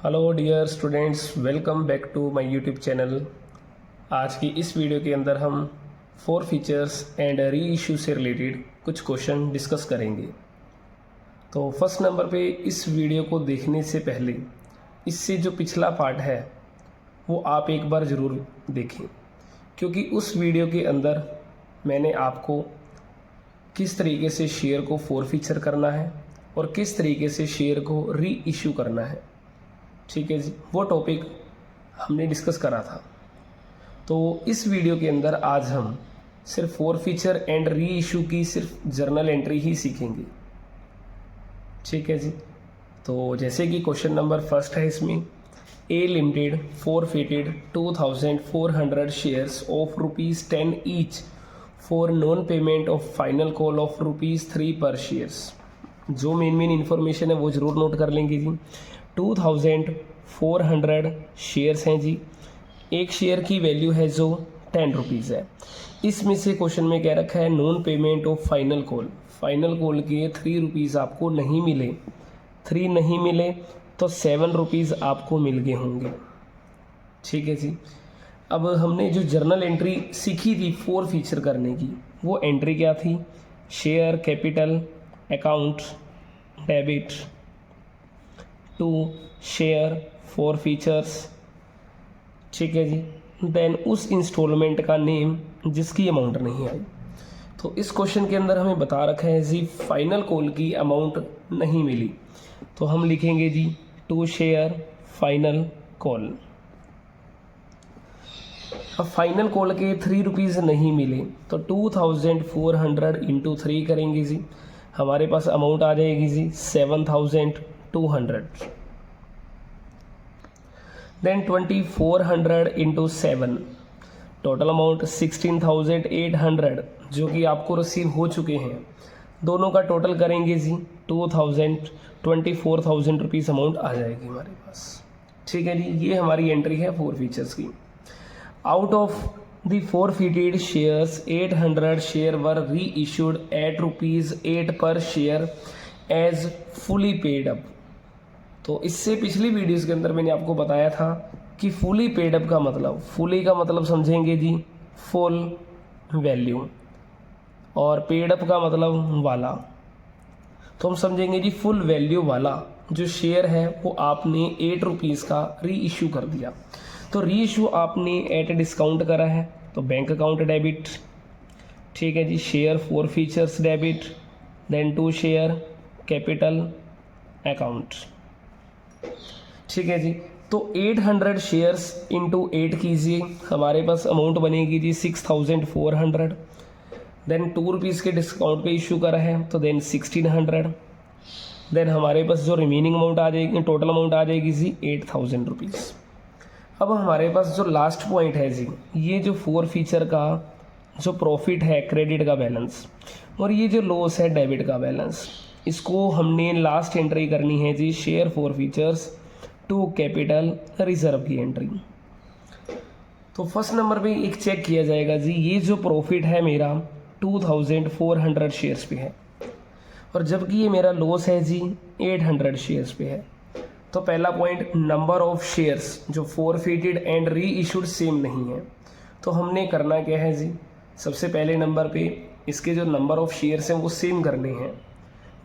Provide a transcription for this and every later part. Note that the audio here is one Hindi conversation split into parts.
Hello dear students, welcome back to my YouTube channel. आज की इस वीडियो के अंदर हम forfeitures and reissue से रिलेटेड कुछ क्वेश्चन डिस्कस करेंगे। तो फर्स्ट नंबर पे इस वीडियो को देखने से पहले इससे जो पिछला पार्ट है वो आप एक बार ज़रूर देखें, क्योंकि उस वीडियो के अंदर मैंने आपको किस तरीके से शेयर को फोर फीचर करना है और किस तरीके से शेयर को री इशू करना है, ठीक है जी, वो टॉपिक हमने डिस्कस करा था। तो इस वीडियो के अंदर आज हम सिर्फ four feature and re issue की सिर्फ जर्नल एंट्री ही सीखेंगे, ठीक है जी। तो जैसे कि क्वेश्चन नंबर फर्स्ट है, इसमें A limited forfeited 2400 shares of ₹10 each for non payment of final call of ₹3 per shares. जो मेन इन्फॉर्मेशन है वो ज़रूर नोट कर लेंगे जी। 2400 शेयर्स हैं जी। एक शेयर की वैल्यू है जो 10 रुपीज़ है। इसमें से क्वेश्चन में क्या रखा है, non payment of final call. Final call के 3 रुपीज़ आपको नहीं मिले, 3 नहीं मिले तो 7 रुपीज़ आपको मिल गए होंगे, ठीक है जी। अब हमने जो जर्नल एंट्री सीखी थी फोर फीचर करने की, वो एंट्री क्या थी, share capital account debit to share forfeitures, ठीक है जी। देन उस इंस्टॉलमेंट का नेम जिसकी अमाउंट नहीं आई। तो इस क्वेश्चन के अंदर हमें बता रखा है जी फाइनल कॉल की अमाउंट नहीं मिली, तो हम लिखेंगे जी टू शेयर फाइनल कॉल। अब फाइनल कॉल के 3 रुपीज़ नहीं मिले तो 2400 इंटू 3 करेंगे जी, हमारे पास अमाउंट आ जाएगी जी 7200। देन 2400 इंटू 7, टोटल अमाउंट 16,800 जो कि आपको रिसीव हो चुके हैं। दोनों का टोटल करेंगे जी 24,000 रुपीज़ अमाउंट आ जाएगी हमारे पास, ठीक है जी। ये हमारी एंट्री है फोर फीचर्स की। Out of the forfeited shares 800 share were reissued at ₹8 per share as fully paid up. तो इससे पिछली वीडियोस के अंदर मैंने आपको बताया था कि फुली पेड अप का मतलब, फुली का मतलब समझेंगे जी फुल वैल्यू, और पेड अप का मतलब वाला। तो हम समझेंगे जी फुल वैल्यू वाला जो शेयर है वो आपने 8 रुपीज़ का री इशू कर दिया। तो री इशू आपने एट डिस्काउंट करा है, तो बैंक अकाउंट डेबिट, ठीक है जी। Share forfeitures debit, then to share capital account, ठीक है जी। तो 800 शेयर्स इंटू 8 कीजिए, हमारे पास अमाउंट बनेगी जी 6400। देन 2 रुपीज़ के डिस्काउंट पे इशू करा है, तो देन 1600। देन हमारे पास जो रिमेनिंग अमाउंट आ जाएगी, टोटल अमाउंट आ जाएगी जी 8000 रुपीज़। अब हमारे पास जो लास्ट पॉइंट है जी, ये जो फोर फीचर का जो प्रॉफिट है क्रेडिट का बैलेंस, और ये जो लॉस है डेबिट का बैलेंस, इसको हमने लास्ट एंट्री करनी है जी share forfeitures to capital reserve की एंट्री। तो फर्स्ट नंबर पे एक चेक किया जाएगा जी, ये जो प्रॉफिट है मेरा 2400 शेयर्स पे है, और जबकि ये मेरा लॉस है जी 800 शेयर्स पे है। तो पहला पॉइंट, नंबर ऑफ शेयर्स जो forfeited and re issued same नहीं है। तो हमने करना क्या है जी, सबसे पहले नंबर पे इसके जो नंबर ऑफ शेयर्स हैं वो सेम करने हैं,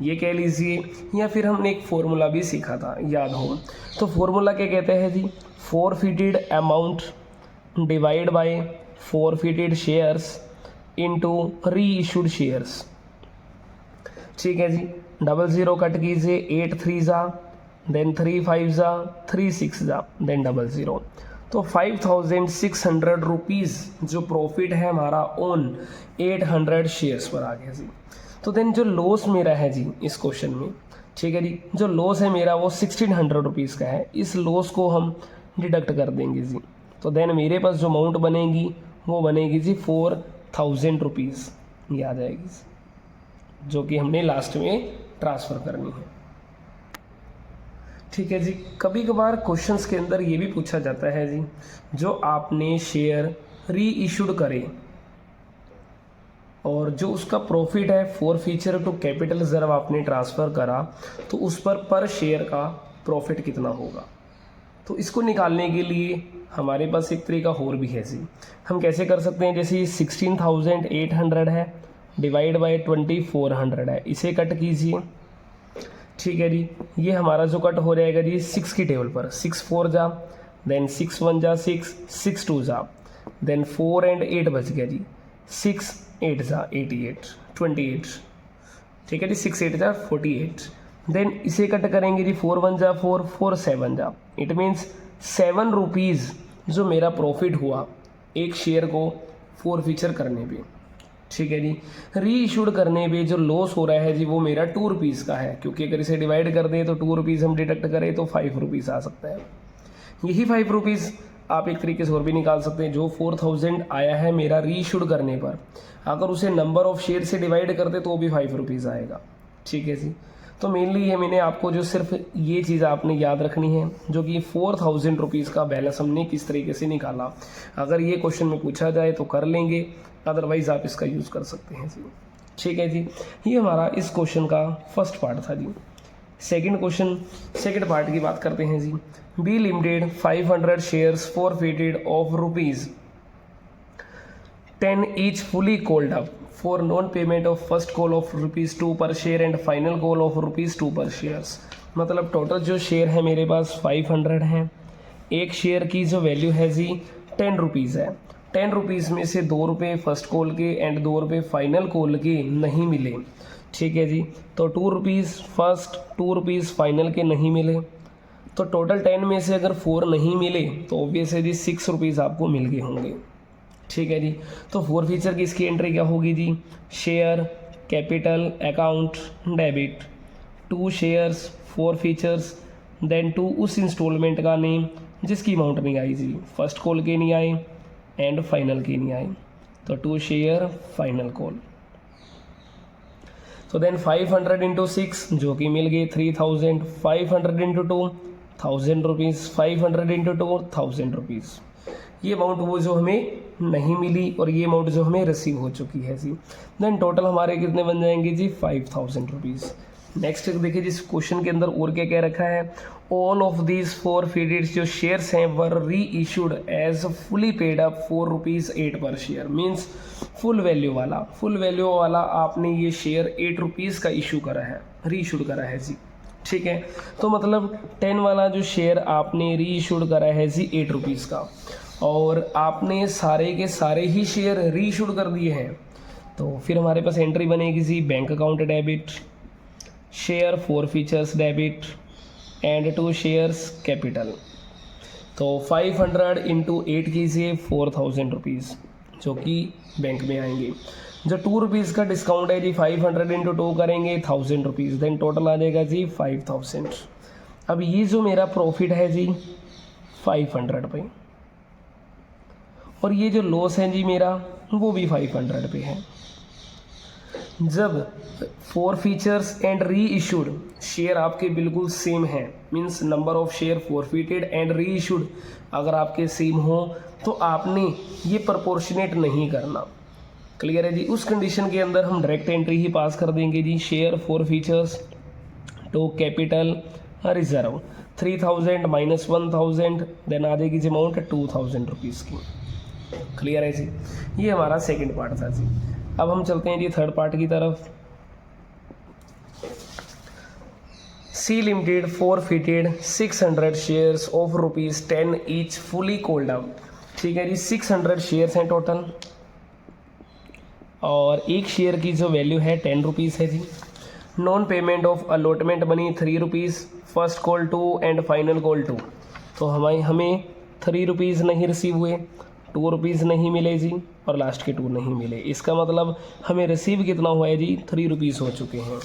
ये कह लीजिए, या फिर हमने एक फॉर्मूला भी सीखा था, याद हो तो फॉर्मूला क्या कहते हैं जी, forfeited amount divide by forfeited shares into reissued shares, ठीक है जी। 00 कट कीजिए, 8 3 जा, देन 3 5 जा, 3 6 जा, देन 00। तो 5600 रुपीज़ जो प्रॉफिट है हमारा ऑन 800 शेयर्स पर आ गया जी। तो देन जो लॉस मेरा है जी इस क्वेश्चन में, ठीक है जी, जो लॉस है मेरा वो 1600 रुपीज़ का है। इस लॉस को हम डिडक्ट कर देंगे जी, तो देन मेरे पास जो अमाउंट बनेगी वो बनेगी जी 4000 रुपीज़, ये आ जाएगी, जो कि हमने लास्ट में ट्रांसफ़र करनी है, ठीक है जी। कभी कभार क्वेश्चंस के अंदर ये भी पूछा जाता है जी, जो आपने शेयर री इशूड करे और जो उसका प्रॉफिट है forfeiture to capital reserve आपने ट्रांसफ़र करा, तो उस पर शेयर का प्रॉफिट कितना होगा। तो इसको निकालने के लिए हमारे पास एक तरीका और भी है जी। हम कैसे कर सकते हैं, जैसे 16,800 है डिवाइड बाय 2400 है, इसे कट कीजिए। ठीक है जी, ये हमारा जो कट हो जाएगा जी 6 की टेबल पर, 6 4 जा, देन 6 1 जा 6, 6 2 जा, देन 4 एंड 8 बच गया जी, 6 8 जा 88 28। ठीक है जी, 6 8 जा 48। देन इसे कट करेंगे जी, 4 1 जा 4, 4 7 जा, इट मीन्स 7 रुपीज़ जो मेरा प्रॉफिट हुआ एक शेयर को फॉरफीचर करने पे। ठीक है जी, री इशूड करने पे जो लॉस हो रहा है जी वो मेरा 2 रुपीज़ का है, क्योंकि अगर इसे डिवाइड कर दें तो 2 रुपीज़ हम डिडक्ट करें तो 5 रुपीज़ आ सकता है। यही 5 रुपीज़ आप एक तरीके से और भी निकाल सकते हैं, जो 4000 आया है मेरा री इशूड करने पर, अगर उसे नंबर ऑफ शेयर से डिवाइड करते तो भी 5 रुपीज़ आएगा। ठीक है जी, तो मेनली ये मैंने आपको जो सिर्फ ये चीज़ आपने याद रखनी है, जो कि 4000 रुपीज़ का बैलेंस हमने किस तरीके से निकाला। अगर ये क्वेश्चन में पूछा जाए तो कर लेंगे, अदरवाइज़ आप इसका यूज़ कर सकते हैं जी। ठीक है जी, ये हमारा इस क्वेश्चन का फर्स्ट पार्ट था जी। सेकंड क्वेश्चन, सेकंड पार्ट की बात करते हैं जी। B limited 500 shares forfeited of ₹10 each fully called up for non-payment of first call of ₹2 per share and final call of ₹2 per shares। मतलब टोटल जो शेयर है मेरे पास 500 हैं। एक शेयर की जो वैल्यू है जी 10 रुपीज़ है। 10 रुपीज़ में से 2 रुपये फर्स्ट कॉल के एंड 2 रुपये फाइनल कॉल के नहीं मिले। ठीक है जी, तो 2 रुपीज़ फर्स्ट, 2 रुपीज़ फाइनल के नहीं मिले, तो टोटल 10 में से अगर 4 नहीं मिले तो ऑब्वियस है जी 6 रुपीज़ आपको मिल गए होंगे। ठीक है जी, तो फॉरफीचर की इसकी एंट्री क्या होगी जी, share capital account debit, 2 shares 4 features, then 2 उस इंस्टॉलमेंट का नेम जिसकी अमाउंट नहीं आई जी, फर्स्ट कॉल के नहीं आए एंड फाइनल के नहीं आए, तो 2 शेयर फाइनल कॉल। तो देन 500 इंटू 6 जो कि मिल गए 3000, 500 इंटू 2 1000 रुपीज़, 500 इंटू 2 1000 रुपीज़। ये अमाउंट वो जो हमें नहीं मिली और ये अमाउंट जो हमें रिसीव हो चुकी है जी। देन टोटल हमारे कितने बन जाएंगे जी 5000 रुपीज़। नेक्स्ट देखिए जिस क्वेश्चन के अंदर और क्या क्या रखा है, ऑल ऑफ दीज फॉरफिटेड जो शेयर्स हैं were reissued as fully paid up ₹4 per share, means full value वाला आपने ये शेयर 8 रुपीज़ का इशू करा है, री इशूड करा है जी। ठीक है, तो मतलब 10 वाला जो शेयर आपने री इशूड करा है जी 8 रुपीज़ का, और आपने सारे के सारे ही शेयर री इशूड कर दिए हैं, तो फिर हमारे पास एंट्री बनेगी जी bank account debit, share forfeitures debit and 2 shares capital. तो 500 इंटू 8 कीजिए 4000 रुपीज़ जो कि बैंक में आएंगे। जो 2 रुपीज़ का डिस्काउंट है जी 500 इंटू 2 करेंगे 1000 रुपीज़, देन टोटल आ जाएगा जी 5000। अब ये जो मेरा प्रॉफिट है जी 500 पे, और ये जो लॉस है जी मेरा वो भी 500 पे है। जब फॉरफीचर्स एंड री इशूड शेयर आपके बिल्कुल सेम है, means number of share forfeited and re issued अगर आपके सेम हो तो आपने ये प्रोपोर्शनेट नहीं करना। क्लियर है जी, उस कंडीशन के अंदर हम डायरेक्ट एंट्री ही पास कर देंगे जी, share forfeitures to capital reserve 3000 minus 1000, then आ जाएगी जी अमाउंट 2000 रुपीज़ की। क्लियर है जी, ये हमारा सेकंड पार्ट था जी। अब हम चलते हैं जी थर्ड पार्ट की तरफ। C limited forfeited 600 shares of ₹10 each fully called up. ठीक है जी, 600 शेयर्स हैं टोटल, और एक शेयर की जो वैल्यू है 10 रुपीज़ है जी। नॉन पेमेंट ऑफ अलॉटमेंट बनी 3 rupees, first call 2 and final call 2, तो हमें 3 रुपीज़ नहीं रिसीव हुए, 2 रुपीज़ नहीं मिले जी, और लास्ट के 2 नहीं मिले। इसका मतलब हमें रिसीव कितना हुआ है जी 3 रुपीज़ हो चुके हैं।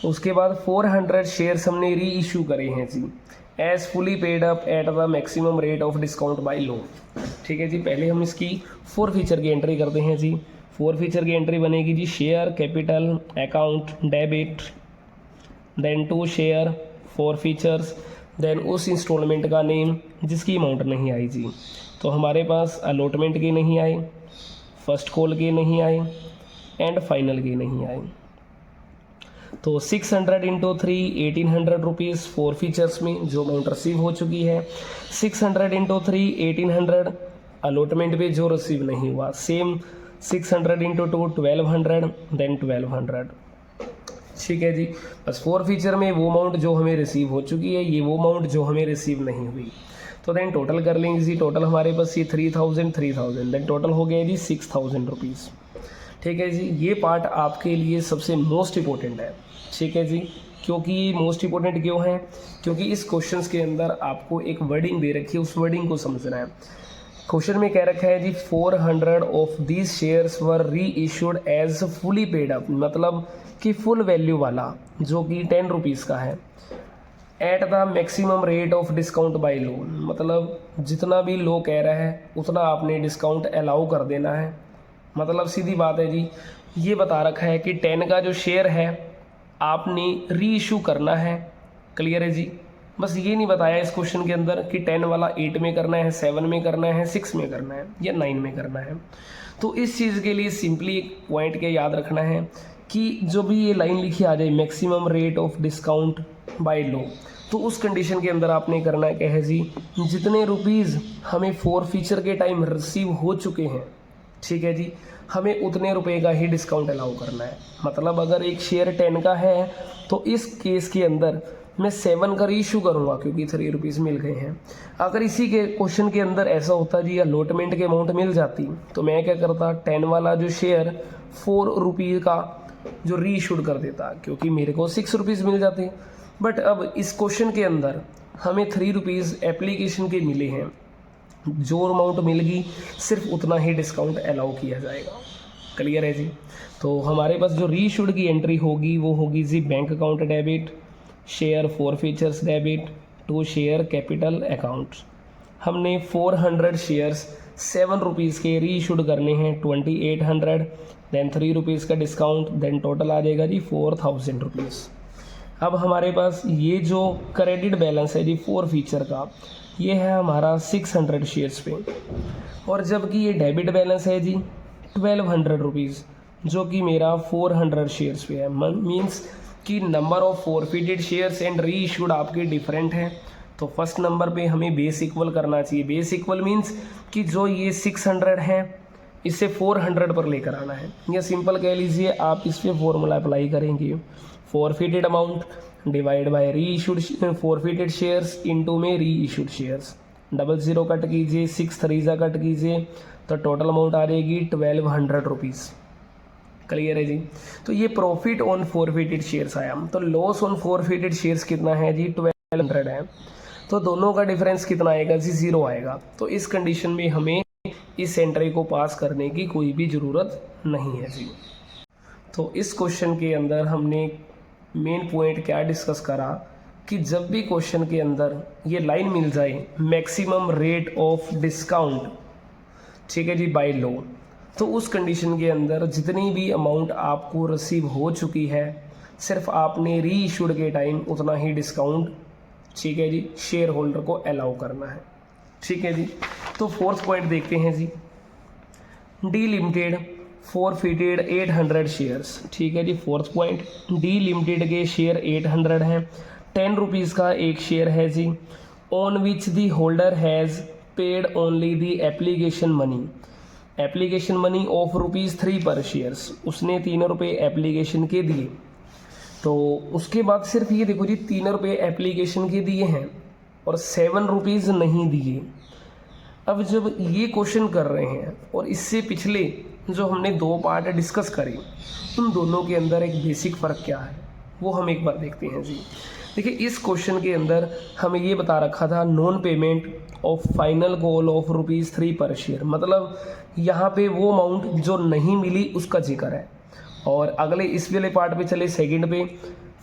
उसके बाद 400 शेयर्स हमने री इशू करे हैं जी, as fully paid up at the maximum rate of discount by law. ठीक है जी, पहले हम इसकी फॉरफीचर की एंट्री करते हैं जी। फॉरफीचर की एंट्री बनेगी जी share capital account debit, then 2 share forfeitures, then उस इंस्टॉलमेंट का नेम जिसकी अमाउंट नहीं आई जी। तो हमारे पास अलॉटमेंट के नहीं आए, फर्स्ट कॉल के नहीं आए एंड फाइनल के नहीं आए। तो 600 इंटू 3 1800 रुपीज़ 4 फीचर्स में जो अमाउंट रिसीव हो चुकी है। 600 इंटू 3 1800 अलॉटमेंट पे जो रिसीव नहीं हुआ। Same 600 into 2 1200 then 1200। ठीक है जी, बस 4 फीचर में वो अमाउंट जो हमें रिसीव हो चुकी है, ये वो अमाउंट जो हमें रिसीव नहीं हुई। तो देन टोटल कर लेंगे जी। टोटल हमारे पास ये 3000 देन टोटल हो गया जी 6000 रुपीज़। ठीक है जी, ये पार्ट आपके लिए सबसे मोस्ट इंपॉर्टेंट है। ठीक है जी, क्योंकि ये मोस्ट इंपॉर्टेंट क्यों है? क्योंकि इस क्वेश्चंस के अंदर आपको एक वर्डिंग दे रखी है, उस वर्डिंग को समझना है। क्वेश्चन में कह रखा है जी 400 of these shares were reissued as fully paid up, मतलब कि फुल वैल्यू वाला जो कि 10 रुपीज़ का है, at the maximum rate of discount by law, मतलब जितना भी लो कह रहा है उतना आपने डिस्काउंट अलाउ कर देना है। मतलब सीधी बात है जी, ये बता रखा है कि 10 का जो शेयर है आपने री इशू करना है। क्लियर है जी, बस ये नहीं बताया इस क्वेश्चन के अंदर कि 10 वाला 8 में करना है, 7 में करना है, 6 में करना है या 9 में करना है। तो इस चीज़ के लिए सिंपली एक पॉइंट के याद रखना है कि जो भी ये लाइन लिखी आ जाए maximum rate of discount by law, तो उस कंडीशन के अंदर आपने करना है क्या है जी, जितने रुपीज़ हमें 4 फीचर के टाइम रिसीव हो चुके हैं, ठीक है जी, हमें उतने रुपए का ही डिस्काउंट अलाउ करना है। मतलब अगर एक शेयर 10 का है तो इस केस के अंदर मैं 7 का रीइशू करूँगा क्योंकि 3 रुपीज़ मिल गए हैं। अगर इसी के क्वेश्चन के अंदर ऐसा होता जी अलॉटमेंट के अमाउंट मिल जाती तो मैं क्या करता, 10 वाला जो शेयर 4 रुपये का जो रीइशूड कर देता क्योंकि मेरे को 6 रुपीज़ मिल जाते। बट अब इस क्वेश्चन के अंदर हमें 3 रुपीज़ एप्लीकेशन के मिले हैं, जो अमाउंट मिलेगी सिर्फ उतना ही डिस्काउंट अलाउ किया जाएगा। क्लियर है जी। तो हमारे पास जो रीइशूड की एंट्री होगी वो होगी जी bank account debit, share 4 features debit to share capital account. हमने 400 शेयर्स 7 रुपीज़ के रीइशूड करने हैं 2800, देन 3 रुपीज़ का डिस्काउंट, देन टोटल आ जाएगा जी 4000 रुपीज़। अब हमारे पास ये जो क्रेडिट बैलेंस है जी 4 फीचर का, ये है हमारा 600 शेयर्स पे, और जबकि ये डेबिट बैलेंस है जी 1200 रुपीज़ जो कि मेरा 400 शेयर्स पे है। मीन्स कि number of forfeited shares and re issued आपके डिफरेंट हैं। तो फर्स्ट नंबर पे हमें बेस इक्वल करना चाहिए। बेस इक्वल मीन्स कि जो ये 600 है इसे 400 पर लेकर आना है, या सिंपल कह लीजिए आप इस पर फॉर्मूला अप्लाई करेंगे, फॉरफिटेड अमाउंट डिवाइड बाय री इशूड फॉरफिटेड शेयर्स इनटू में री इशूड शेयर्स, 00 कट कीजिए, 6 3 कट कीजिए, तो टोटल अमाउंट आ जाएगी 1200 रुपीज़। क्लियर है जी। तो ये प्रॉफिट ऑन फॉरफिटेड शेयर्स आया। तो लॉस ऑन फॉरफिटेड शेयर्स कितना है जी 1200 है। तो दोनों का डिफरेंस कितना आएगा जी 0 आएगा। तो इस कंडीशन में हमें इस एंट्री को पास करने की कोई भी ज़रूरत नहीं है जी। तो इस क्वेश्चन के अंदर हमने मेन पॉइंट क्या डिस्कस करा कि जब भी क्वेश्चन के अंदर ये लाइन मिल जाए मैक्सिमम रेट ऑफ डिस्काउंट, ठीक है जी, बाय लो, तो उस कंडीशन के अंदर जितनी भी अमाउंट आपको रिसीव हो चुकी है सिर्फ आपने री इशूड के टाइम उतना ही डिस्काउंट, ठीक है जी, शेयर होल्डर को अलाउ करना है। ठीक है जी। तो फोर्थ पॉइंट देखते हैं जी, डी लिमिटेड फॉरफिटेड 800 शेयर्स। ठीक है जी, फोर्थ पॉइंट, डी लिमिटेड के शेयर 800 हैं, 10 रुपीज़ का एक शेयर है जी, on which the holder has paid only the application money, application money of ₹3 per shares, उसने 3 रुपये एप्लीकेशन के दिए। तो उसके बाद सिर्फ ये देखो जी 3 रुपये एप्लीकेशन के दिए हैं और 7 रुपीज़ नहीं दिए। अब जब ये क्वेश्चन कर रहे हैं और इससे पिछले जो हमने 2 पार्ट डिस्कस करे, उन दोनों के अंदर एक बेसिक फ़र्क क्या है वो हम एक बार देखते हैं जी। देखिए इस क्वेश्चन के अंदर हमें ये बता रखा था non payment of final call of ₹3 per share, मतलब यहाँ पे वो अमाउंट जो नहीं मिली उसका जिक्र है। और अगले इस वाले पार्ट पे चले सेकंड पे,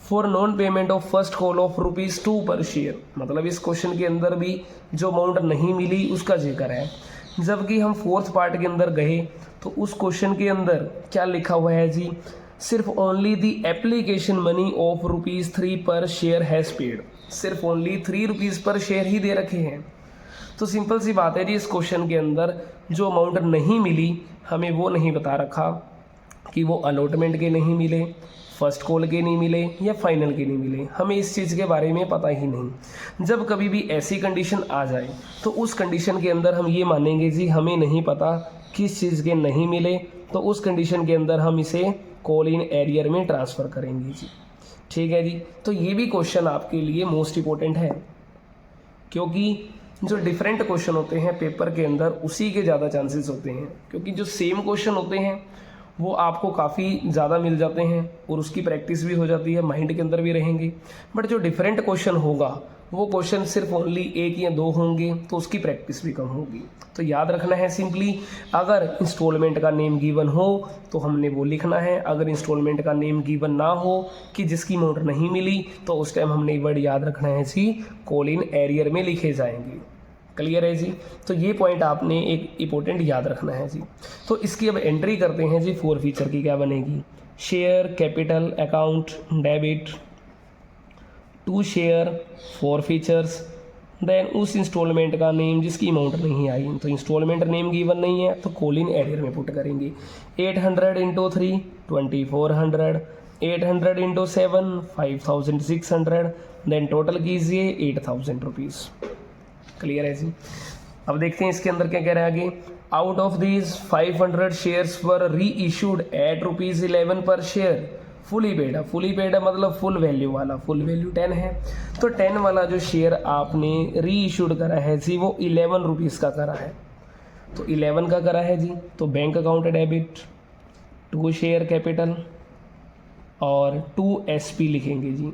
for non payment of first call of ₹2 per share, मतलब इस क्वेश्चन के अंदर भी जो अमाउंट नहीं मिली उसका जिक्र है। जबकि हम फोर्थ पार्ट के अंदर गए तो उस क्वेश्चन के अंदर क्या लिखा हुआ है जी, सिर्फ only the application money of ₹3 per share has paid, सिर्फ ओनली 3 रुपीज़ पर शेयर ही दे रखे हैं। तो सिंपल सी बात है जी, इस क्वेश्चन के अंदर जो अमाउंट नहीं मिली हमें वो नहीं बता रखा कि वो अलॉटमेंट के नहीं मिले, फर्स्ट कॉल के नहीं मिले या फाइनल के नहीं मिले, हमें इस चीज़ के बारे में पता ही नहीं। जब कभी भी ऐसी कंडीशन आ जाए तो उस कंडीशन के अंदर हम ये मानेंगे जी हमें नहीं पता किस चीज़ के नहीं मिले, तो उस कंडीशन के अंदर हम इसे कॉल इन एरियर में ट्रांसफ़र करेंगे जी। ठीक है जी। तो ये भी क्वेश्चन आपके लिए मोस्ट इम्पोर्टेंट है, क्योंकि जो डिफरेंट क्वेश्चन होते हैं पेपर के अंदर उसी के ज़्यादा चांसेस होते हैं, क्योंकि जो सेम क्वेश्चन होते हैं वो आपको काफ़ी ज़्यादा मिल जाते हैं और उसकी प्रैक्टिस भी हो जाती है, माइंड के अंदर भी रहेंगे। बट जो डिफरेंट क्वेश्चन होगा वो क्वेश्चन सिर्फ ओनली 1 या 2 होंगे, तो उसकी प्रैक्टिस भी कम होगी। तो याद रखना है सिंपली, अगर इंस्टॉलमेंट का नेम गिवन हो तो हमने वो लिखना है, अगर इंस्टॉलमेंट का नेम गिवन ना हो कि जिसकी अमाउंट नहीं मिली, तो उस टाइम हमने वर्ड याद रखना है जी कॉल इन एरियर में लिखे जाएंगे। क्लियर है जी। तो ये पॉइंट आपने एक इम्पोर्टेंट याद रखना है जी। तो इसकी अब एंट्री करते हैं जी। 4 फीचर की क्या बनेगी, share capital account debit to share 4 features, then उस इंस्टॉलमेंट का नेम जिसकी अमाउंट नहीं आई, तो इंस्टॉलमेंट नेम गिवन नहीं है तो कॉल इन एरियर में पुट करेंगे। 800 × 3 2400, 800 × 7 5600, देन टोटल कीजिए 8000 रुपीज़। क्लियर है जी। अब देखते हैं इसके अंदर क्या कह रहा है आगे। Out of these 500 shares were reissued eight ₹11 पर शेयर, फुली पेड है मतलब फुल वैल्यू वाला, फुल वैल्यू 10 है। तो 10 वाला जो शेयर आपने री इशूड करा है जी वो 11 रुपीज़ का करा है, तो 11 का करा है जी। तो bank account debit to share capital और 2 SP लिखेंगे जी।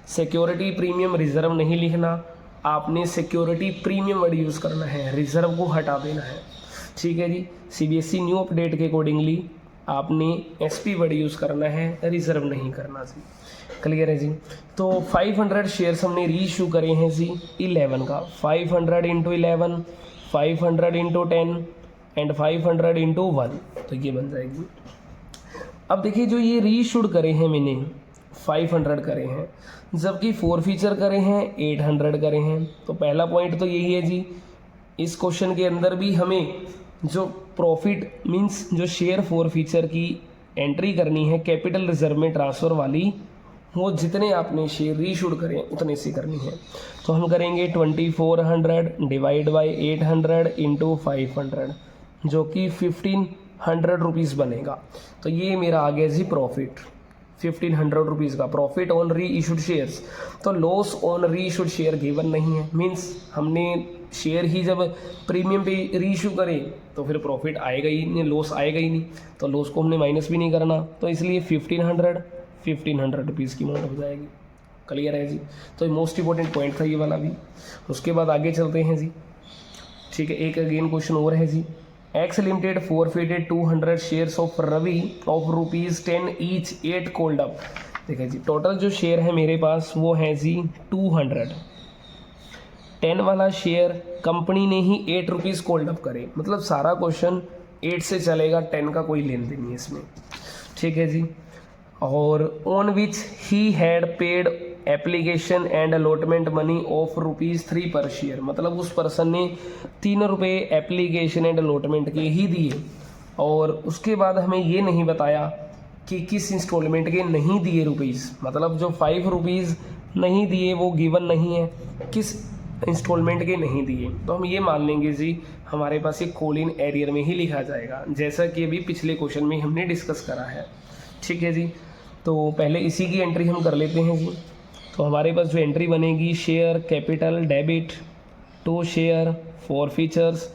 सिक्योरिटी प्रीमियम रिजर्व नहीं लिखना, आपने सिक्योरिटी प्रीमियम वर्ड यूज़ करना है, रिजर्व को हटा देना है। ठीक है जी। CBSE न्यू अपडेट के अकॉर्डिंगली आपने SP वर्ड यूज़ करना है, रिजर्व नहीं करना जी। क्लियर है जी। तो 500 शेयर्स हमने री इशू करे हैं जी 11 का, 500 × 11, 500 × 10 एंड 500 × 1, तो ये बन जाएगी। अब देखिए जो ये री इशूड करे हैं मैंने 500 करे हैं, जबकि 4 फीचर करे हैं 800 करे हैं। तो पहला पॉइंट तो यही है जी, इस क्वेश्चन के अंदर भी हमें जो प्रॉफिट मींस जो शेयर 4 फीचर की एंट्री करनी है कैपिटल रिजर्व में ट्रांसफ़र वाली, वो जितने आपने शेयर रीशूड करें उतने से करनी है। तो हम करेंगे 2400 डिवाइड बाई 800 × 500, जो कि 1500 रुपीज़ बनेगा। तो ये मेरा आ गया जी प्रॉफिट, 1500 रुपीज़ का profit on reissued shares. तो loss on reissued share given नहीं है, मीन्स हमने शेयर ही जब प्रीमियम पे री इशू करें तो फिर प्रॉफिट आएगा ही नहीं, लॉस आएगा ही नहीं, तो लॉस को हमने माइनस भी नहीं करना, तो इसलिए 1500 रुपीज़ की अमाउंट हो जाएगी। क्लियर है जी। तो ये मोस्ट इंपॉर्टेंट पॉइंट था ये वाला भी। उसके बाद आगे चलते हैं जी। ठीक है, एक अगेन क्वेश्चन और है जी। X limited forfeited 200 shares of Ravi of ₹10 each 8 called up. देखिए जी टोटल जो शेयर है मेरे पास वो है जी 200, 10 वाला शेयर कंपनी ने ही 8 रुपीज़ कॉल्ड अप करे, मतलब सारा क्वेश्चन 8 से चलेगा, 10 का कोई लेन देन नहीं है इसमें। ठीक है जी। और on which he had paid application and allotment money of ₹3 per share, मतलब उस पर्सन ने 3 रुपये एप्लीकेशन एंड अलॉटमेंट के ही दिए, और उसके बाद हमें ये नहीं बताया कि किस इंस्टॉलमेंट के नहीं दिए रुपीज़, मतलब जो 5 रुपीज़ नहीं दिए वो गिवन नहीं है, किस इंस्टॉलमेंट के नहीं दिए। तो हम ये मान लेंगे जी हमारे पास ये कॉल इन एरियर में ही लिखा जाएगा, जैसा कि अभी पिछले क्वेश्चन में हमने डिस्कस करा है। ठीक है जी। तो पहले इसी की एंट्री हम कर लेते हैं जी। तो हमारे पास जो एंट्री बनेगी share capital debit to share 4 features,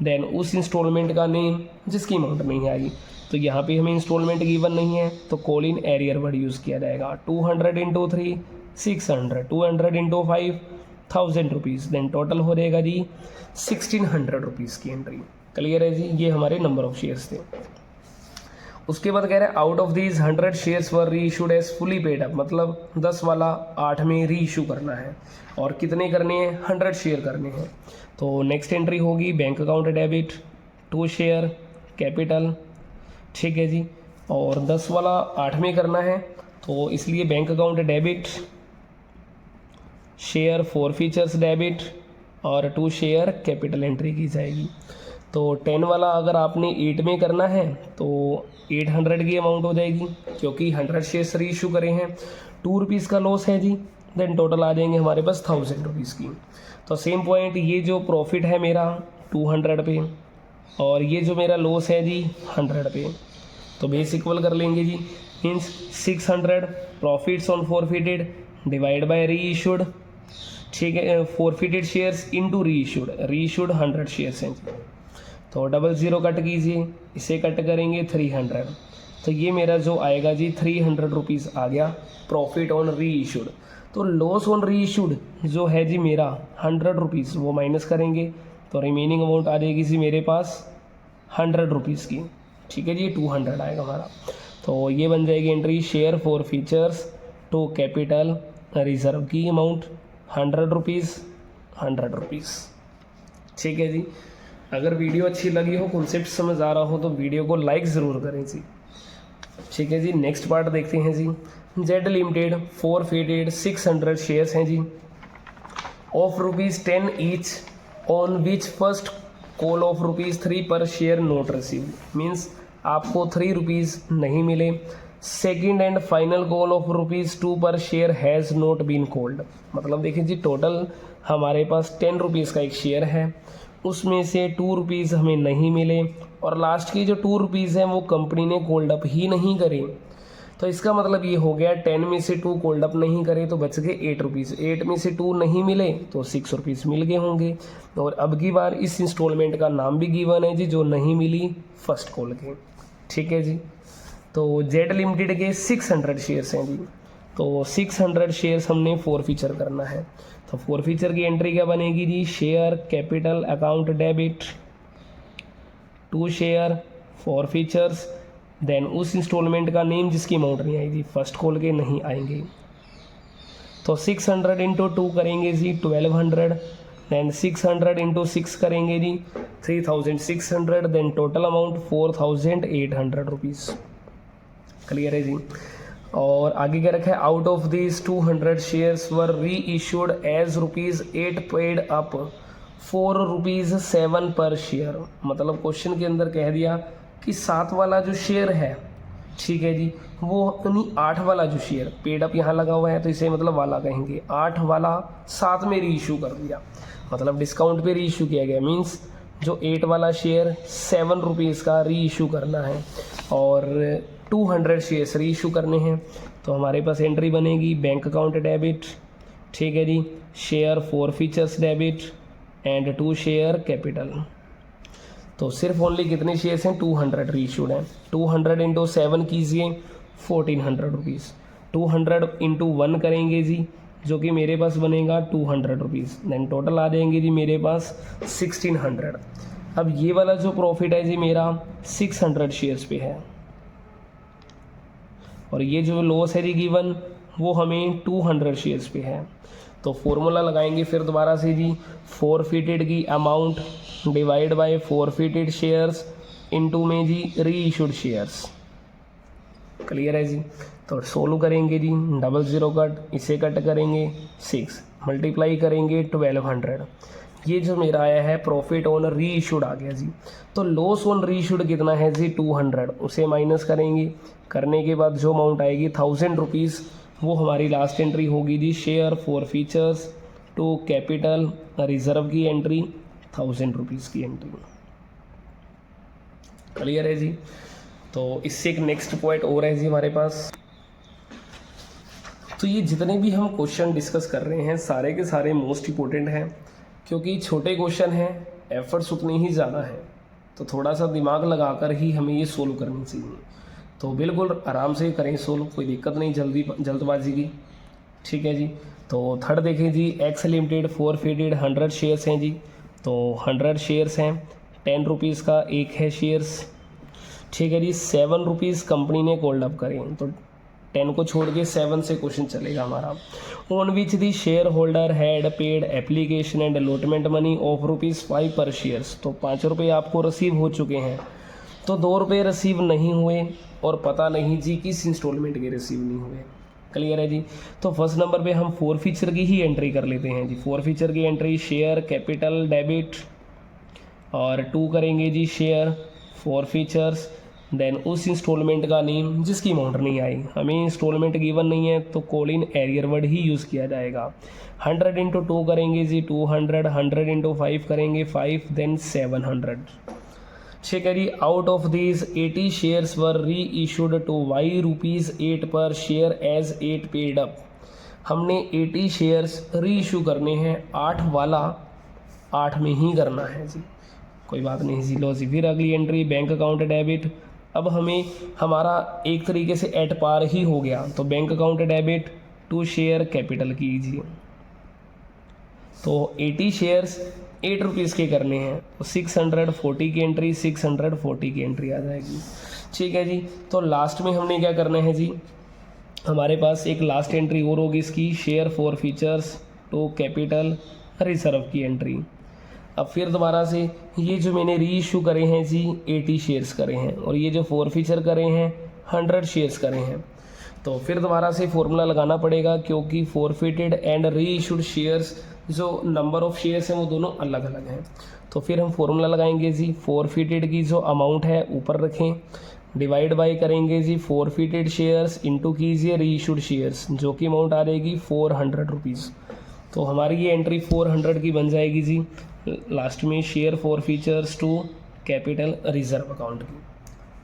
then उस इंस्टॉलमेंट का नेम जिसकी अमाउंट नहीं आई, तो यहाँ पे हमें इंस्टॉलमेंट गिवन नहीं है तो call in arrear word use किया जाएगा। 200 × 3 600, 200 × 5 1000 रुपीज़, देन टोटल हो जाएगा जी 1600 रुपीज़ की एंट्री। क्लियर है जी। ये हमारे नंबर ऑफ शेयर्स थे। उसके बाद कह रहे हैं out of these 100 shares were reissued as fully paid up, मतलब 10 वाला 8 में री इशू करना है, और कितने करने हैं 100 शेयर करने हैं। तो नेक्स्ट एंट्री होगी bank account debit to share capital. ठीक है जी। और 10 वाला 8 में करना है, तो इसलिए bank account debit share 4 features debit और टू शेयर कैपिटल एंट्री की जाएगी। तो 10 वाला अगर आपने 8 में करना है तो 800 की अमाउंट हो जाएगी, क्योंकि 100 शेयर्स री इशू करे हैं, 2 रुपीज़ का लॉस है जी। देन टोटल आ जाएंगे हमारे पास 1000 रुपीज़ की। तो सेम पॉइंट, ये जो प्रॉफिट है मेरा 200 पे और ये जो मेरा लॉस है जी 100 पे, तो बेस इक्वल कर लेंगे जी। Means 600 profits on forfeited divide by reissued, ठीक है, forfeited shares into reissued 100 shares हैं जी। तो 00 कट कीजिए, इसे कट करेंगे 300, तो ये मेरा जो आएगा जी 300 रुपीज़ आ गया प्रॉफिट ऑन री इशूड। तो लॉस ऑन री इशूड जो है जी मेरा 100 रुपीज़, वो माइनस करेंगे तो रिमेनिंग अमाउंट आ जाएगी जी मेरे पास 100 रुपीज़ की, ठीक है जी, 200 आएगा हमारा। तो ये बन जाएगी entry, share forfeitures to capital reserve की अमाउंट 100 रुपीज़, ठीक है जी। अगर वीडियो अच्छी लगी हो, कॉन्सेप्ट समझ आ रहा हो, तो वीडियो को लाइक ज़रूर करें जी, ठीक है जी। नेक्स्ट पार्ट देखते हैं जी। जेड लिमिटेड फॉरफिटेड 600 शेयर्स हैं जी of ₹10 each, on which first call of ₹3 per share note receive. Means आपको 3 रुपीज़ नहीं मिले। Second and final call of ₹2 per share has not been called. मतलब देखिए जी, टोटल हमारे पास 10 रुपीज़ का एक शेयर है, उसमें से 2 रुपीज़ हमें नहीं मिले और लास्ट की जो 2 रुपीज़ हैं वो कंपनी ने कोल्ड अप ही नहीं करे। तो इसका मतलब ये हो गया 10 में से 2 कोल्ड अप नहीं करे तो बच गए 8 रुपीज़, 8 में से 2 नहीं मिले तो 6 रुपीज़ मिल गए होंगे। और अब की बार इस इंस्टॉलमेंट का नाम भी गिवन है जी, जो नहीं मिली फर्स्ट कॉल के, ठीक है जी। तो जेड लिमिटेड के 600 शेयर्स हैं जी, तो 600 शेयर्स हमने फॉरफीचर करना है। तो फॉरफीचर की एंट्री क्या बनेगी जी, share capital account debit to share forfeitures, then उस इंस्टॉलमेंट का नेम जिसकी अमाउंट नहीं आएगी, फर्स्ट कॉल के नहीं आएंगे। तो 600 इंटू 2 करेंगे जी 1200, देन 600 इंटू 6 करेंगे जी 3600, then total amount 4800 rupees. Clear है जी। और आगे क्या रखा है, out of this 200 shares were reissued as ₹8 paid up ₹4 per share. मतलब क्वेश्चन के अंदर कह दिया कि 7 वाला जो शेयर है, ठीक है जी, वो यानी 8 वाला जो शेयर पेड अप यहाँ लगा हुआ है तो इसे मतलब वाला कहेंगे, 8 वाला 7 में री इशू कर दिया, मतलब डिस्काउंट पे री इशू किया गया। मीन्स जो 8 वाला शेयर 7 रुपीज़ का री इशू करना है और 200 शेयर्स री इशू करने हैं। तो हमारे पास एंट्री बनेगी बैंक अकाउंट डेबिट, ठीक है जी, share forfeitures debit and 2 share capital. तो सिर्फ ओनली कितने शेयर्स हैं, 200 री इशूड हैं। 200 इंटू 7 कीजिए 1400 रुपीज़, 200 इंटू 1 करेंगे जी, जो कि मेरे पास बनेगा 200 रुपीज़, देन टोटल आ जाएंगे जी मेरे पास 1600। अब ये वाला जो प्रॉफिट है जी मेरा 600 शेयर्स पे है और ये जो लॉस है जी गिवन वो हमें 200 शेयर्स पे है। तो फॉर्मूला लगाएंगे फिर दोबारा से जी, फॉरफिटेड की amount divide bye forfeited shares into में जी री इशूड शेयर्स। क्लियर है जी। तो सोल्व करेंगे जी, 00 कट, इसे कट करेंगे 6, मल्टीप्लाई करेंगे 1200। ये जो मेरा आया है प्रॉफिट ऑन री इशूड आ गया जी। तो लॉस ऑन री इशूड कितना है जी 200, उसे माइनस करेंगे, करने के बाद जो अमाउंट आएगी 1000 रुपीज़, वो हमारी लास्ट एंट्री होगी जी share forfeitures to capital reserve की एंट्री 1000 रुपीज़ की एंट्री। क्लियर है जी। तो इससे एक नेक्स्ट पॉइंट और है जी हमारे पास। तो ये जितने भी हम क्वेश्चन डिस्कस कर रहे हैं सारे के सारे मोस्ट इंपॉर्टेंट हैं, क्योंकि छोटे क्वेश्चन हैं, एफर्ट्स उतनी ही ज़्यादा है, तो थोड़ा सा दिमाग लगाकर ही हमें ये सोल्व करनी चाहिए। तो बिल्कुल आराम से करें सोल्व, कोई दिक्कत नहीं जल्दबाजी की, ठीक है जी। तो थर्ड देखें जी, एक्स लिमिटेड फॉरफिटेड 100 शेयर्स हैं जी। तो 100 शेयर्स हैं, 10 रुपीज़ का एक है शेयर्स, ठीक है जी। 7 रुपीज़ कंपनी ने कोल्ड अप करें, तो 10 को छोड़ के 7 से क्वेश्चन चलेगा हमारा। On which the share holder had paid application and allotment money of ₹5 पर शेयर्स। तो 5 रुपये आपको रिसीव हो चुके हैं, तो 2 रुपये रिसीव नहीं हुए और पता नहीं जी किस इंस्टॉलमेंट के रिसीव नहीं हुए। क्लियर है जी। तो फर्स्ट नंबर पे हम फॉरफीचर की ही एंट्री कर लेते हैं जी। फॉरफीचर की एंट्री शेयर कैपिटल डेबिट और 2 करेंगे जी शेयर, 4 फीचर्स, देन उस इंस्टॉलमेंट का नेम जिसकी अमाउंट नहीं आई। हमें इंस्टॉलमेंट गिवन नहीं है तो कॉलिन एरियर वर्ड ही यूज़ किया जाएगा। 100 इंटू 2 करेंगे जी 200, 100 इंटू 5 करेंगे 5, देन 700। ठीक है जी। Out of these 80 shares were reissued to Y ₹8 per share as 8 paid up. हमने 80 शेयर्स री इशू करने हैं, 8 वाला 8 में ही करना है जी, कोई बात नहीं जी। लो जी, फिर अगली एंट्री बैंक अकाउंट डेबिट। अब हमें हमारा एक तरीके से एट पार ही हो गया, तो bank account debit to share capital कीजिए। तो 80 शेयर्स 8 रुपीज़ के करने हैं, तो 640 की एंट्री 640 की एंट्री आ जाएगी। ठीक है जी। तो लास्ट में हमने क्या करना है जी, हमारे पास एक लास्ट एंट्री और होगी इसकी, share 4 features to capital reserve की एंट्री। अब फिर दोबारा से ये जो मैंने री इशू करे हैं जी 80 शेयर्स करे हैं, और ये जो 4 फीचर करे हैं 100 शेयर्स करे हैं, तो फिर दोबारा से फॉर्मूला लगाना पड़ेगा, क्योंकि forfeited and re issued shares जो नंबर ऑफ शेयर्स हैं वो दोनों अलग अलग हैं। तो फिर हम फॉर्मूला लगाएंगे जी, फॉरफिटेड की जो अमाउंट है ऊपर रखें, डिवाइड बाय करेंगे जी फॉरफिटेड शेयर्स इंटू कीजिए री इशूड शेयर्स, जो कि अमाउंट आ जाएगी 400 रुपीज़। तो हमारी ये एंट्री 400 की बन जाएगी जी। लास्ट में share 4 features to capital reserve account की।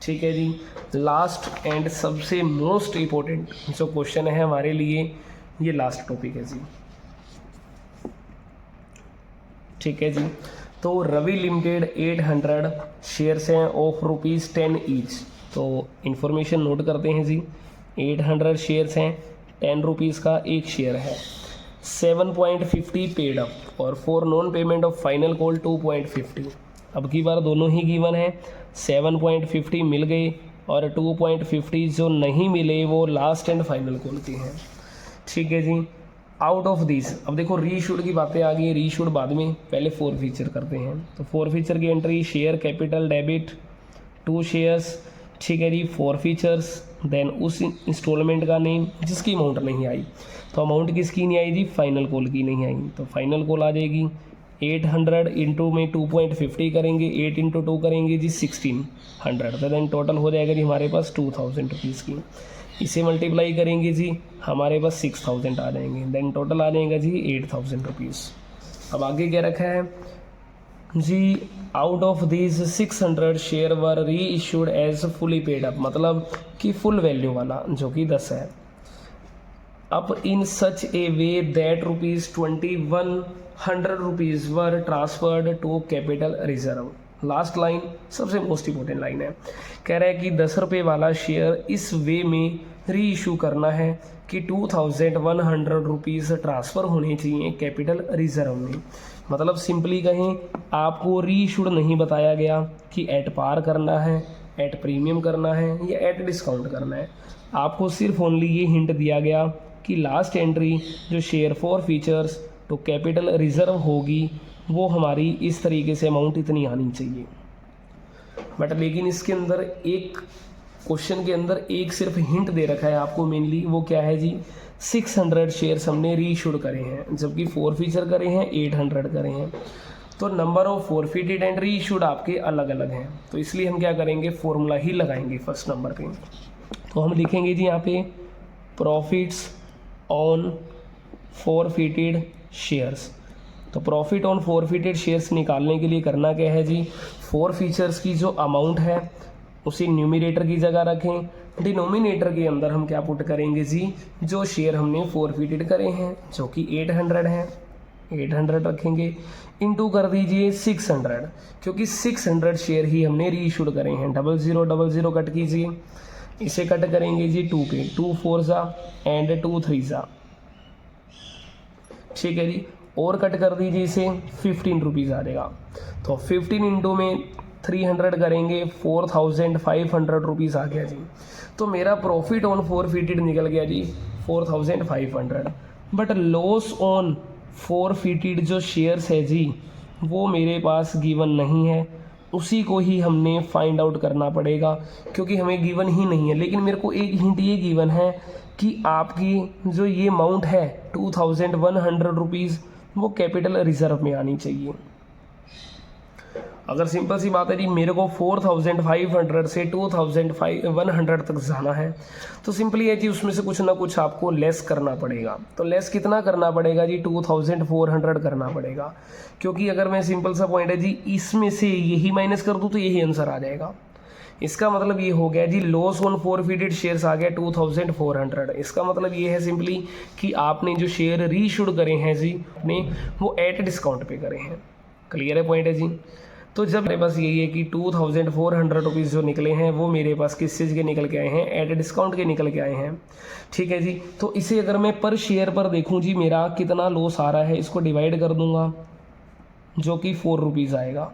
ठीक है जी। लास्ट एंड सबसे मोस्ट इम्पोर्टेंट जो क्वेश्चन है हमारे लिए, ये लास्ट टॉपिक है जी। ठीक है जी। तो रवि लिमिटेड 800 शेयर्स हैं ऑफ ₹10 ईच। तो इन्फॉर्मेशन नोट करते हैं जी, 800 शेयर्स हैं, 10 रुपीज़ का एक शेयर है, 7.50 पेड अप, और for non payment of final call 2.50। अब की बार दोनों ही गिवन है, 7.50 मिल गए और 2.50 जो नहीं मिले वो लास्ट एंड फाइनल कॉल के हैं। ठीक है जी। आउट ऑफ दिस, अब देखो रीशूड की बातें आ गई, रीशूड बाद में, पहले 4 फीचर करते हैं। तो 4 फीचर की entry, share capital debit 2 shares. ठीक है जी। 4 फीचर्स, देन उस इंस्टॉलमेंट का नेम जिसकी अमाउंट नहीं आई। तो अमाउंट किसकी नहीं आई जी, फाइनल कॉल की नहीं आई, तो फाइनल कॉल आ जाएगी 800 इंटू में 2.50 करेंगे, 8 इंटू 2 करेंगे जी 1600, तो देन टोटल हो जाएगा जी हमारे पास 2000 रुपीज़ की। इसे मल्टीप्लाई करेंगे जी हमारे पास 6000 आ जाएंगे, देन टोटल आ जाएगा जी 8000 रुपीज़। अब आगे क्या रखा है जी, out of these 600 share were reissued as fully paid up, मतलब कि फुल वैल्यू वाला जो कि 10 है। Up in such a way that ₹2100 rupees were transferred to capital reserve. Last line सबसे मोस्ट इंपॉर्टेंट लाइन है, कह रहा है कि 10 रुपये वाला शेयर इस वे में री इशू करना है कि 2100 रुपीज़ ट्रांसफ़र होने चाहिए कैपिटल रिजर्व में। मतलब सिंपली कहें, आपको री इशूड नहीं बताया गया कि एट पार करना है, एट प्रीमियम करना है या एट डिस्काउंट करना है। आपको सिर्फ ओनली ये हिंट दिया गया कि लास्ट एंट्री जो शेयर 4 फीचर्स तो कैपिटल रिजर्व होगी वो हमारी इस तरीके से अमाउंट इतनी आनी चाहिए। बट लेकिन इसके अंदर एक क्वेश्चन के अंदर एक सिर्फ हिंट दे रखा है आपको मेनली, वो क्या है जी, 600 शेयर्स हमने री इशूड करे हैं, जबकि 4 फीचर करे हैं 800 करे हैं। तो number of forfeited and re issued आपके अलग अलग हैं, तो इसलिए हम क्या करेंगे, फॉर्मूला ही लगाएंगे फर्स्ट नंबर पे। तो हम लिखेंगे जी यहाँ पे प्रॉफिट्स ऑन फॉरफिटेड शेयर्स। तो प्रॉफिट ऑन फॉरफिटेड शेयर्स निकालने के लिए करना क्या है जी, 4 फीचर्स की जो अमाउंट है उसे न्यूमिनेटर की जगह रखें, डिनोमिनेटर के अंदर हम क्या पुट करेंगे जी, जो शेयर हमने फॉरफिटेड करे हैं जो कि 800 हैं, 800 रखेंगे, इनटू कर दीजिए 600, क्योंकि 600 शेयर ही हमने री इशूड करे हैं। 0000 कट कीजिए, इसे कट करेंगे जी 2 पे, 2 4 ज़ा एंड 2 3 ज़ा। ठीक है जी। और कट कर दीजिए इसे, 15 रुपीज़ आ जाएगा। तो 15 इंटू में 300 करेंगे, 4500 रुपीज़ आ गया जी। तो मेरा प्रॉफिट ऑन फॉरफिटेड निकल गया जी 4500। बट लॉस ऑन फॉरफिटेड जो शेयर्स है जी वो मेरे पास गिवन नहीं है, उसी को ही हमने फाइंड आउट करना पड़ेगा, क्योंकि हमें गिवन ही नहीं है। लेकिन मेरे को एक हिंट ये गिवन है कि आपकी जो ये अमाउंट है 2100 रुपीज़ वो कैपिटल रिजर्व में आनी चाहिए। अगर सिंपल सी बात है जी मेरे को 4500 से 2100 तक जाना है, तो सिंपली है जी उसमें से कुछ ना कुछ आपको लेस करना पड़ेगा। तो लेस कितना करना पड़ेगा जी? 2400 करना पड़ेगा, क्योंकि अगर मैं सिंपल सा पॉइंट है जी इसमें से यही माइनस कर दूँ तो यही आंसर आ जाएगा। इसका मतलब ये हो गया जी लॉस ऑन फॉरफिटेड शेयर्स आ गया 2400। इसका मतलब ये है सिंपली कि आपने जो शेयर रीइश्यूड करे हैं जी अपने, वो एट डिस्काउंट पे करे हैं। क्लियर है पॉइंट है जी? तो जब मेरे पास यही है कि 2400 रुपीज़ जो निकले हैं वो मेरे पास किस चीज़ के निकल के आए हैं? एट डिस्काउंट के निकल के आए हैं। ठीक है जी, तो इसे अगर मैं पर शेयर पर देखूँ जी मेरा कितना लॉस आ रहा है, इसको डिवाइड कर दूंगा जो कि 4 रुपीज़ आएगा।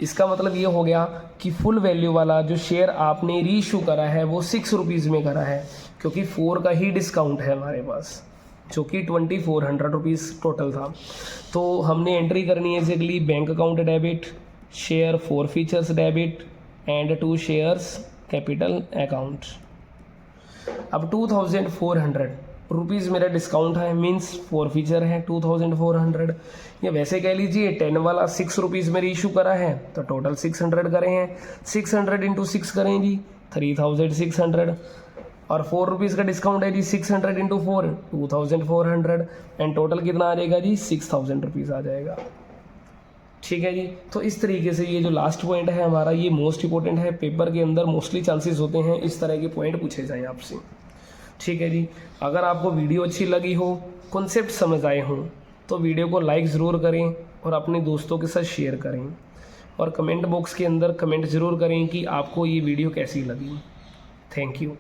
इसका मतलब ये हो गया कि फुल वैल्यू वाला जो शेयर आपने रीइश्यू करा है वो 6 रुपीज़ में करा है, क्योंकि 4 का ही डिस्काउंट है हमारे पास, जो कि 2400 रुपीज़ टोटल था। तो हमने एंट्री करनी है exactly bank account debit, share for features debit and 2 shares capital account. अब 2400 रुपीज़ मेरा डिस्काउंट है, मीन्स फॉर फीचर है 2400, या वैसे कह लीजिए 10 वाला 6 रुपीज़ में इशू करा है तो टोटल 600 करे हैं। 600 इंटू 6 करें जी 3600, और 4 रुपीज़ का डिस्काउंट है जी 600 इंटू 4 2400, एंड टोटल कितना आ जाएगा जी 6000 रुपीज़ आ जाएगा। ठीक है जी, तो इस तरीके से ये जो लास्ट पॉइंट है हमारा ये मोस्ट इंपॉर्टेंट है। पेपर के अंदर मोस्टली चांसेस होते हैं इस तरह के पॉइंट पूछे जाएं आपसे। ठीक है जी, अगर आपको वीडियो अच्छी लगी हो, कॉन्सेप्ट समझ आए हों, तो वीडियो को लाइक ज़रूर करें और अपने दोस्तों के साथ शेयर करें, और कमेंट बॉक्स के अंदर कमेंट ज़रूर करें कि आपको ये वीडियो कैसी लगी। Thank you.